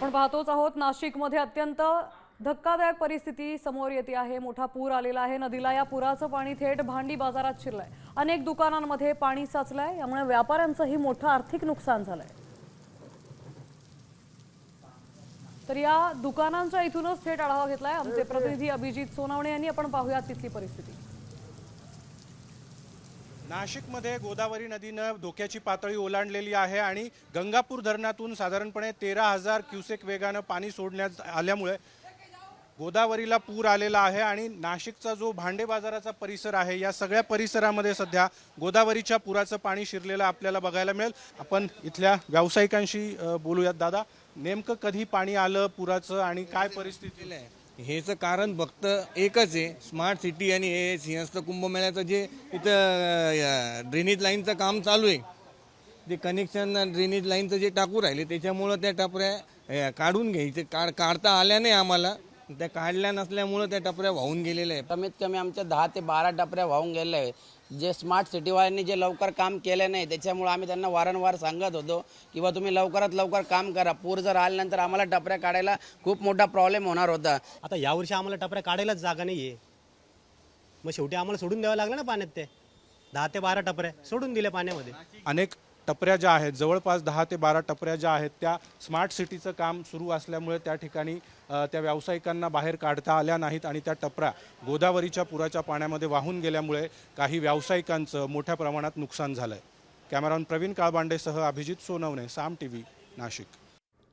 आपण पाहतोच आहोत नाशिकमध्ये अत्यंत धक्कादायक परिस्थिती समोर येते आहे। मोठा पूर आलेला आहे। नदीला या पुराचं पाणी थेट भांडी बाजारात शिरलंय। अनेक दुकानांमध्ये पाणी साचलंय। यामुळे व्यापाऱ्यांचंही मोठं आर्थिक नुकसान झालंय। तर या दुकानांच्या इथूनच थेट आढावा घेतलाय आमचे प्रतिनिधी अभिजित सोनवणे यांनी। आपण पाहूयात तिथली परिस्थिती। नाशिकमध्ये गोदावरी नदीनं धोक्याची पातळी ओलांडलेली आहे आणि गंगापूर धरणातून साधारणपणे 13,000 क्युसेक वेगानं पाणी सोडण्यात आल्यामुळे गोदावरीला पूर आलेला आहे आणि नाशिकचा जो भांडे बाजाराचा परिसर आहे या सगळ्या परिसरामध्ये सध्या गोदावरीच्या पुराचं पाणी शिरलेलं आपल्याला बघायला मिळेल। आपण इथल्या व्यावसायिकांशी बोलूयात। दादा, नेमकं कधी पाणी आलं पुराचं आणि काय परिस्थिती आहे? हेच कारण फक्त एकच आहे, स्मार्ट सिटी आणि हे सिंहस्थ कुंभमेळ्याचं जे इथं ड्रेनेज लाईनचं काम चालू आहे, ते कनेक्शन ड्रेनेज लाईनचं जे टाकू राहिले त्याच्यामुळं त्या टपऱ्या काढून घ्यायचे, काढता आल्या नाही आम्हाला। त्या काढल्या नसल्यामुळं त्या टपऱ्या वाहून गेलेल्या आहेत। कमीत कमी आमच्या 10 ते 12 टपऱ्या वाहून गेल्या आहेत। जे स्मार्ट सिटीवाल्यांनी जे लवकर काम केलं नाही त्याच्यामुळे आम्ही त्यांना वारंवार सांगत होतो की बा तुम्ही लवकरात लवकर काम करा। पूर जर आल्यानंतर आम्हाला टपऱ्या काढायला खूप मोठा प्रॉब्लेम होणार होता। आता यावर्षी आम्हाला टपऱ्या काढायलाच जागा नाही आहे, मग शेवटी आम्हाला सोडून द्यावं लागलं ना पाण्यात। ते 10 ते 12 टपऱ्या सोडून दिल्या पाण्यामध्ये। अनेक टपऱ्या ज्या आहेत, जवळपास 10 ते 12 टपऱ्या ज्या आहेत त्या स्मार्ट सिटीचं काम सुरू असल्यामुळे त्या ठिकाणी त्या व्यावसायिकांना बाहेर काढता आल्या नाहीत आणि त्या टपऱ्या गोदावरीच्या पुराच्या पाण्यामध्ये वाहून गेल्यामुळे काही व्यावसायिकांचं मोठ्या प्रमाणात नुकसान झालंय। कॅमेरामॅन प्रवीण काळबांडेसह अभिजित सोनवणे, साम टीव्ही, नाशिक।